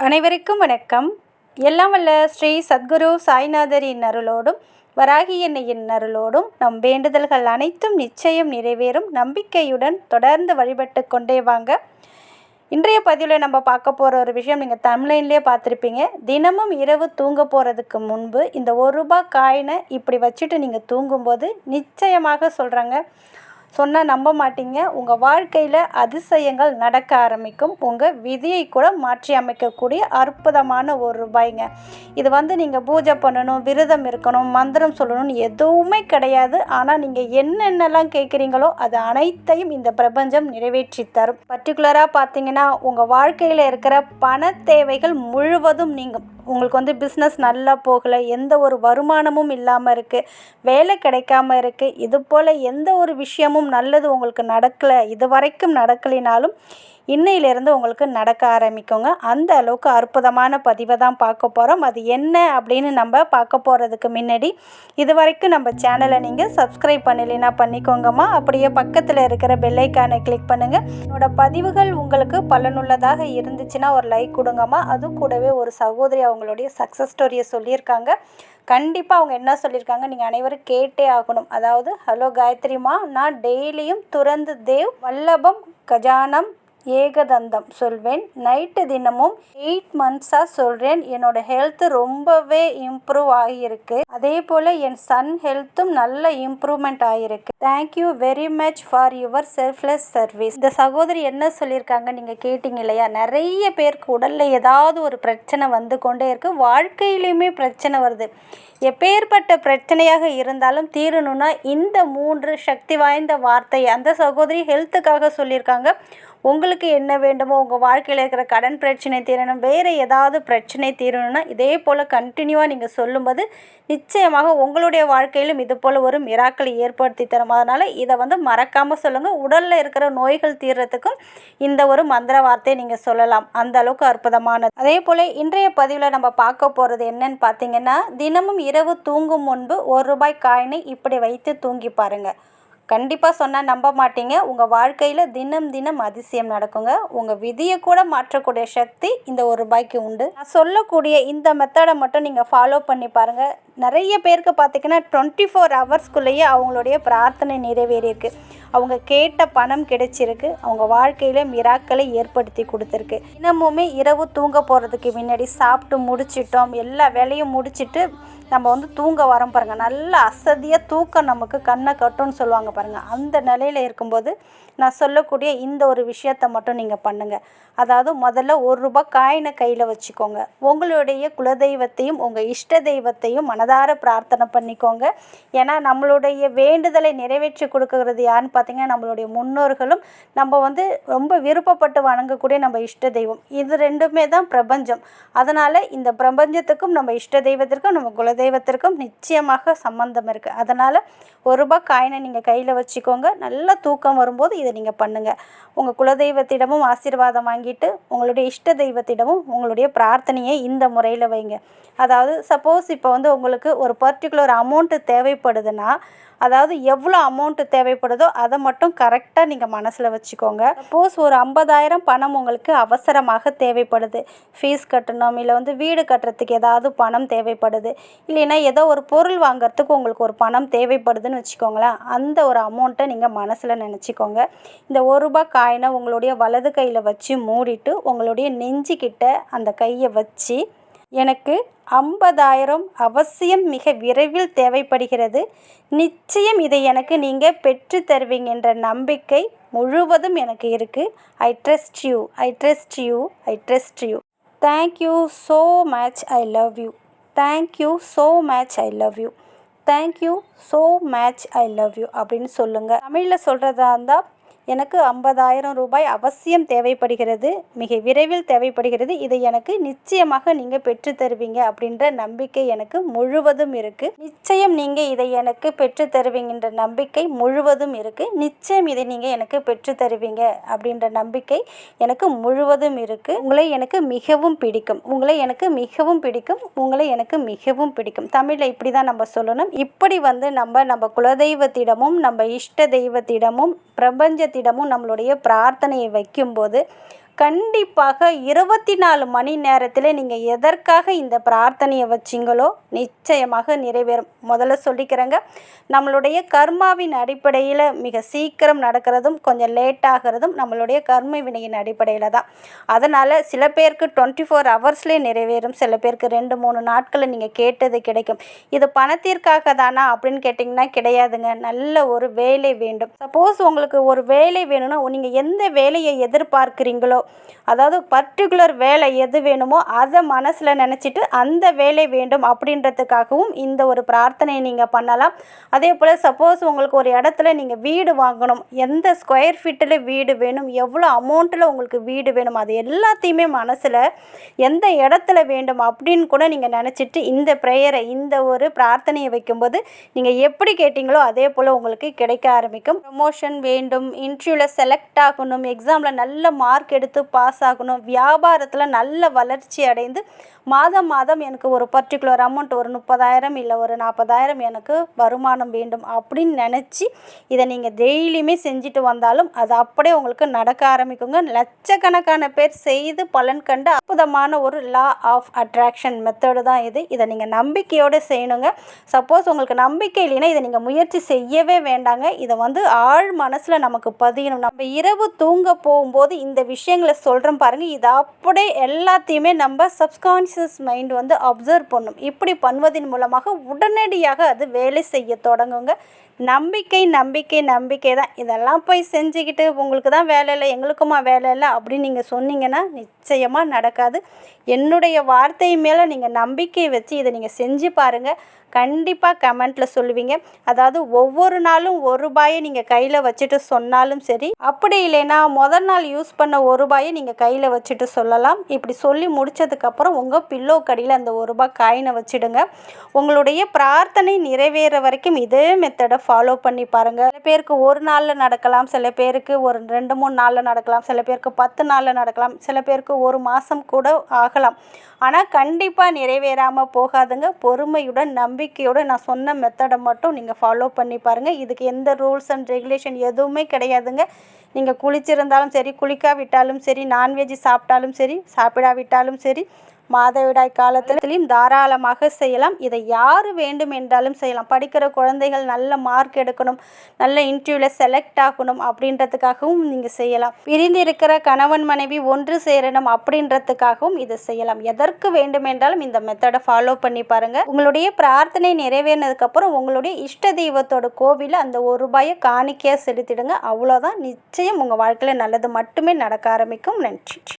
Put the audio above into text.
அனைவருக்கும் வணக்கம். எல்லாம் வல்ல ஸ்ரீ சத்குரு சாய்நாதரின் அருளோடும் வராகி அன்னையின் அருளோடும் நம் வேண்டுதல்கள் அனைத்தும் நிச்சயம் நிறைவேறும் நம்பிக்கையுடன் தொடர்ந்து வழிபட்டு கொண்டே வாங்க. இன்றைய பதிவில் நம்ம பார்க்க போகிற ஒரு விஷயம் நீங்கள் தமிழ்லேயே பார்த்துருப்பீங்க. தினமும் இரவு தூங்க போகிறதுக்கு முன்பு இந்த ₹1 காயினை இப்படி வச்சுட்டு நீங்கள் தூங்கும்போது நிச்சயமாக சொல்கிறாங்க, சொன்னால் நம்ப மாட்டீங்க, உங்கள் வாழ்க்கையில் அதிசயங்கள் நடக்க ஆரம்பிக்கும். உங்கள் விதியை கூட மாற்றி அமைக்கக்கூடிய அற்புதமான ₹1. இது நீங்கள் பூஜை பண்ணணும், விரதம் இருக்கணும், மந்திரம் சொல்லணும்னு எதுவுமே கிடையாது. ஆனால் நீங்கள் என்னென்னலாம் கேட்குறீங்களோ அது அனைத்தையும் இந்த பிரபஞ்சம் நிறைவேற்றி தரும். பர்டிகுலராக பார்த்தீங்கன்னா உங்கள் வாழ்க்கையில் இருக்கிற பண தேவைகள் முழுவதும் நீங்கும். உங்களுக்கு பிஸ்னஸ் நல்லா போகலை, எந்த ஒரு வருமானமும் இல்லாமல் இருக்குது, வேலை கிடைக்காம இருக்குது, இது போல் எந்த ஒரு விஷயமும் நல்லது உங்களுக்கு நடக்கலை, இது வரைக்கும் நடக்கலினாலும் இன்னையிலேருந்து உங்களுக்கு நடக்க ஆரம்பிக்குங்க. அந்த அளவுக்கு அற்புதமான பதிவை தான் பார்க்க போகிறோம். அது என்ன அப்படின்னு நம்ம பார்க்க போகிறதுக்கு முன்னாடி இது வரைக்கும் நம்ம சேனலை நீங்கள் சப்ஸ்கிரைப் பண்ணலைன்னா பண்ணிக்கோங்கம்மா. அப்படியே பக்கத்தில் இருக்கிற பெல்லைக்கானை கிளிக் பண்ணுங்கள். என்னோட பதிவுகள் உங்களுக்கு பலனுள்ளதாக இருந்துச்சுன்னா ஒரு லைக் கொடுங்கம்மா. அது கூடவே ஒரு சகோதரி அவங்களுடைய சக்ஸஸ் ஸ்டோரியை சொல்லியிருக்காங்க. கண்டிப்பாக அவங்க என்ன சொல்லியிருக்காங்க நீங்கள் அனைவரும் கேட்டே ஆகணும். அதாவது, ஹலோ காயத்ரிமா, நான் டெய்லியும் துறந்து தேவ் வல்லபம் கஜானம் ஏகதந்தம் சொல்வேன். நைட்டு தினமும் 8 மந்த்ஸாக சொல்கிறேன். என்னோடய ஹெல்த்து ரொம்பவே இம்ப்ரூவ் ஆகியிருக்கு. அதே போல் என் சன் ஹெல்த்தும் நல்ல இம்ப்ரூவ்மெண்ட் ஆகியிருக்கு. Thank you very much for your selfless service. இந்த சகோதரி என்ன சொல்லியிருக்காங்க நீங்கள் கேட்டிங்க இல்லையா? நிறைய பேருக்கு உடலில் ஏதாவது ஒரு பிரச்சனை வந்து கொண்டே இருக்குது, வாழ்க்கையிலையுமே பிரச்சனை வருது. எப்பேற்பட்ட பிரச்சனையாக இருந்தாலும் தீரணும்னா இந்த 3 சக்தி வாய்ந்த வார்த்தை அந்த சகோதரி ஹெல்த்துக்காக சொல்லியிருக்காங்க. உங்களுக்கு என்ன வேண்டுமோ, உங்கள் வாழ்க்கையில் இருக்கிற கடன் பிரச்சனை தீரணும், வேறு ஏதாவது பிரச்சனை தீரணும்னா இதே போல் கண்டினியூவாக நீங்கள் சொல்லும்போது நிச்சயமாக உங்களுடைய வாழ்க்கையிலும் இது போல் ஒரு மிராக்களை ஏற்படுத்தி தரும். அதனால் இதை மறக்காமல் சொல்லுங்கள். உடலில் இருக்கிற நோய்கள் தீர்றதுக்கும் இந்த ஒரு மந்திர வார்த்தையை நீங்கள் சொல்லலாம். அந்த அளவுக்கு அற்புதமானது. அதே போல் இன்றைய பதிவில் நம்ம பார்க்க போகிறது என்னன்னு பார்த்தீங்கன்னா, தினமும் இரவு தூங்கும் முன்பு ₹1 காயினை இப்படி வைத்து தூங்கி பாருங்கள். கண்டிப்பாக சொன்னால் நம்ப மாட்டீங்க, உங்கள் வாழ்க்கையில் தினம் தினம் அதிசயம் நடக்குங்க. உங்கள் விதியை கூட மாற்றக்கூடிய சக்தி இந்த ₹1க்கு உண்டு. நான் சொல்லக்கூடிய இந்த மெத்தடை மட்டும் நீங்கள் ஃபாலோ பண்ணி பாருங்கள். நிறைய பேருக்கு பார்த்திங்கன்னா 24 ஹவர்ஸ்க்குள்ளேயே அவங்களுடைய பிரார்த்தனை நிறைவேறியிருக்கு. அவங்க கேட்ட பணம் கிடைச்சிருக்கு. அவங்க வாழ்க்கையில் மிராக்களை ஏற்படுத்தி கொடுத்துருக்கு. தினமுமே இரவு தூங்க போகிறதுக்கு முன்னாடி சாப்பிட்டு முடிச்சிட்டோம், எல்லா வேலையும் முடிச்சுட்டு நம்ம தூங்க வரோம் பாருங்கள், நல்ல அசதியாக தூக்கம் நமக்கு கண்ணை கட்டும்னு சொல்லுவாங்க பாருங்கள். அந்த நிலையில் இருக்கும்போது நான் சொல்லக்கூடிய இந்த ஒரு விஷயத்தை மட்டும் நீங்கள் பண்ணுங்கள். அதாவது முதல்ல ₹1 காயினை கையில் வச்சுக்கோங்க. உங்களுடைய குலதெய்வத்தையும் உங்கள் இஷ்ட தெய்வத்தையும் மனதார பிரார்த்தனை பண்ணிக்கோங்க. ஏன்னா நம்மளுடைய வேண்டுதலை நிறைவேற்றி கொடுக்கறது யாருன்னு பார்த்தீங்கன்னா நம்மளுடைய முன்னோர்களும் நம்ம ரொம்ப விருப்பப்பட்டு வணங்கக்கூடிய நம்ம இஷ்ட தெய்வம். இது ரெண்டுமே தான் பிரபஞ்சம். அதனால் இந்த பிரபஞ்சத்துக்கும் நம்ம இஷ்ட தெய்வத்திற்கும் நம்ம குலதெய்வத்திற்கும் நிச்சயமாக சம்பந்தம் இருக்குது. அதனால் ₹1 காயினை நீங்கள் கையில் வச்சுக்கோங்க. நல்ல தூக்கம் வரும்போது இதை நீங்கள் பண்ணுங்கள். உங்கள் குலதெய்வத்திடமும் ஆசீர்வாதம் வாங்கிட்டு உங்களுடைய இஷ்ட தெய்வத்திடமும் உங்களுடைய பிரார்த்தனையை இந்த முறையில் வைங்க. அதாவது சப்போஸ் இப்போ உங்களுக்கு ஒரு பர்டிகுலர் அமௌண்ட்டு தேவைப்படுதுன்னா, அதாவது எவ்வளோ அமௌண்ட்டு தேவைப்படுதோ அதை மட்டும் கரெக்டாக நீங்கள் மனசில் வச்சுக்கோங்க. சப்போஸ் ஒரு 50,000 பணம் உங்களுக்கு அவசரமாக தேவைப்படுது, ஃபீஸ் கட்டணும், இல்லை வீடு கட்டுறதுக்கு ஏதாவது பணம் தேவைப்படுது, இல்லைன்னா ஏதோ ஒரு பொருள் வாங்கிறதுக்கு உங்களுக்கு ஒரு பணம் தேவைப்படுதுன்னு வச்சுக்கோங்களேன். அந்த ஒரு அமௌண்ட்டை நீங்கள் மனசில் நினச்சிக்கோங்க. இந்த ₹1 காயினை உங்களுடைய வலது கையில் வச்சு மூடிட்டு உங்களுடைய நெஞ்சுக்கிட்ட அந்த கையை வச்சு, எனக்கு 50,000 அவசியம் மிக விரைவில் தேவைப்படுகிறது, நிச்சயம் இதை எனக்கு நீங்கள் பெற்று தருவீங்கன்ற நம்பிக்கை முழுவதும் எனக்கு இருக்குது. I trust you, I trust you, I trust you. Thank you so much, I love you. Thank you so much, I love you. Thank you so much, I love you அப்படின்னு சொல்லுங்கள். தமிழில் சொல்கிறதா இருந்தால், எனக்கு ₹50,000 அவசியம் தேவைப்படுகிறது, மிக விரைவில் தேவைப்படுகிறது, இதை எனக்கு நிச்சயமாக நீங்கள் பெற்று தருவீங்க அப்படின்ற நம்பிக்கை எனக்கு முழுவதும் இருக்குது. நிச்சயம் நீங்கள் இதை எனக்கு பெற்று தருவீங்கன்ற நம்பிக்கை முழுவதும் இருக்குது. நிச்சயம் இதை நீங்கள் எனக்கு பெற்று தருவீங்க அப்படின்ற நம்பிக்கை எனக்கு முழுவதும் இருக்குது. உங்களை எனக்கு மிகவும் பிடிக்கும், உங்களை எனக்கு மிகவும் பிடிக்கும், உங்களை எனக்கு மிகவும் பிடிக்கும். தமிழில் இப்படி தான் நம்ம சொல்லணும். இப்படி நம்ம குலதெய்வத்திடமும் நம்ம இஷ்ட தெய்வத்திடமும் பிரபஞ்சத்திடமும் நம்மளுடைய பிரார்த்தனையை வைக்கும்போது கண்டிப்பாக 24 மணி நேரத்தில் நீங்கள் எதற்காக இந்த பிரார்த்தனையை வச்சிங்களோ நிச்சயமாக நிறைவேறும். முதல்ல சொல்லிக்கிறேங்க, நம்மளுடைய கர்மாவின் அடிப்படையில் மிக சீக்கிரம் நடக்கிறதும் கொஞ்சம் லேட் ஆகிறதும் நம்மளுடைய கர்ம வினையின் அடிப்படையில் தான். அதனால் சில பேருக்கு 24 ஹவர்ஸ்லேயே நிறைவேறும், சில பேருக்கு 2-3 நாட்களில் நீங்கள் கேட்டது கிடைக்கும். இது பணத்திற்காக தானா அப்படின்னு கேட்டிங்கன்னா கிடையாதுங்க. நல்ல ஒரு வேலை வேண்டும். சப்போஸ் உங்களுக்கு ஒரு வேலை வேணும்னா நீங்கள் எந்த வேலையை எதிர்பார்க்குறீங்களோ, அதாவது பர்டிகுலர் வேலை எது வேணுமோ அதை மனசில் நினச்சிட்டு அந்த வேலை வேண்டும் அப்படின்றதுக்காகவும் இந்த ஒரு பிரார்த்தனையை நீங்கள் பண்ணலாம். அதே போல் சப்போஸ் உங்களுக்கு ஒரு இடத்துல நீங்கள் வீடு வாங்கணும், எந்த ஸ்கொயர் ஃபீட்டில் வீடு வேணும், எவ்வளோ அமௌண்ட்டில் உங்களுக்கு வீடு வேணும், அது எல்லாத்தையுமே மனசில் எந்த இடத்துல வேண்டும் அப்படின்னு கூட நீங்கள் நினச்சிட்டு இந்த ப்ரேயரை, இந்த ஒரு பிரார்த்தனையை வைக்கும்போது நீங்கள் எப்படி கேட்டிங்களோ அதே போல் உங்களுக்கு கிடைக்க ஆரம்பிக்கும். ப்ரமோஷன் வேண்டும், இன்டர்வியூவில் செலக்ட் ஆகணும், எக்ஸாமில் நல்ல மார்க் எடுத்து பாஸ் ஆகணும், வியாபாரத்தில் நல்ல வளர்ச்சி அடைந்து மாதம் மாதம் எனக்கு ஒரு பர்டிகுலர் அமௌண்ட் ஒரு 30,000 இல்லை ஒரு 40,000 எனக்கு வருமானம் வேண்டும் அப்படின்னு நினச்சி இதை நீங்கள் டெய்லியுமே செஞ்சுட்டு வந்தாலும் அது அப்படியே உங்களுக்கு நடக்க ஆரம்பிக்குங்க. லட்சக்கணக்கான பேர் செய்து பலன் கண்ட அற்புதமான ஒரு லா ஆஃப் அட்ராக்ஷன் மெத்தடு தான் இது. இதை நீங்கள் நம்பிக்கையோடு செய்யணுங்க. சப்போஸ் உங்களுக்கு நம்பிக்கை இல்லைன்னா இதை நீங்கள் முயற்சி செய்யவே வேண்டாங்க. இதை ஆழ் மனசில் நமக்கு பதியணும். நம்ம இரவு தூங்க போகும்போது இந்த விஷயங்களை சொல்கிறோம் பாருங்கள், இது அப்படியே எல்லாத்தையுமே நம்ம சப்கான்ஷியஸ் மைண்ட் அப்சர்வ் பண்ணும். இப்படி பண்ணுவதன் மூலமாக உடனடியாக அது வேலை செய்ய தொடங்குங்க. நம்பிக்கை நம்பிக்கை நம்பிக்கை தான். இதெல்லாம் போய் செஞ்சுக்கிட்டு உங்களுக்கு தான் வேலை இல்லை, எங்களுக்குமா வேலை இல்லை அப்படின்னு நீங்கள் சொன்னீங்கன்னா நிச்சயமாக நடக்காது. என்னுடைய வார்த்தை மேலே நீங்கள் நம்பிக்கை வச்சு இதை நீங்கள் செஞ்சு பாருங்கள். கண்டிப்பாக கமெண்ட்டில் சொல்லுவீங்க. அதாவது ஒவ்வொரு நாளும் ₹1 நீங்கள் கையில் வச்சுட்டு சொன்னாலும் சரி, அப்படி இல்லைன்னா முதல் நாள் யூஸ் பண்ண ₹1 நீங்கள் கையில் வச்சுட்டு சொல்லலாம். இப்படி சொல்லி முடித்ததுக்கப்புறம் உங்கள் பில்லோ கடியில் அந்த ₹1 காயினை வச்சுடுங்க. உங்களுடைய பிரார்த்தனை நிறைவேற வரைக்கும் இதே மெத்தடை ஃபாலோ பண்ணி பாருங்கள். சில பேருக்கு ஒரு நாளில் நடக்கலாம், சில பேருக்கு ஒரு 2-3 நாளில் நடக்கலாம், சில பேருக்கு 10 நாளில் நடக்கலாம், சில பேருக்கு 1 மாதம் கூட ஆகலாம். ஆனால் கண்டிப்பாக நிறைவேறாமல் போகாதுங்க. பொறுமையுடன் நம்பிக்கையோடு நான் சொன்ன மெத்தடை மட்டும் நீங்கள் ஃபாலோ பண்ணி பாருங்கள். இதுக்கு எந்த ரூல்ஸ் அண்ட் ரெகுலேஷன் எதுவுமே கிடையாதுங்க. நீங்கள் குளிச்சிருந்தாலும் சரி, குளிக்காவிட்டாலும் சரி, நான்வெஜ் சாப்பிட்டாலும் சரி, சாப்பிடாவிட்டாலும் சரி, மாதவிடாய் காலத்திலையும் தாராளமாக செய்யலாம். இதை யார் வேண்டும் என்றாலும் செய்யலாம். படிக்கிற குழந்தைகள் நல்ல மார்க் எடுக்கணும், நல்ல இன்டர்வியூவில் செலக்ட் ஆகணும் அப்படின்றதுக்காகவும் நீங்கள் செய்யலாம். பிரிந்திருக்கிற கணவன் மனைவி ஒன்று சேரணும் அப்படின்றதுக்காகவும் இதை செய்யலாம். எதற்கு வேண்டுமென்றாலும் இந்த மெத்தடை ஃபாலோ பண்ணி பாருங்கள். உங்களுடைய பிரார்த்தனை நிறைவேறினதுக்கப்புறம் உங்களுடைய இஷ்ட தெய்வத்தோட கோவிலில் அந்த ₹1 காணிக்கையாக செலுத்திடுங்க. அவ்வளோதான். நிச்சயம் உங்கள் வாழ்க்கையில் நல்லது மட்டுமே நடக்க ஆரம்பிக்கும். நன்றி.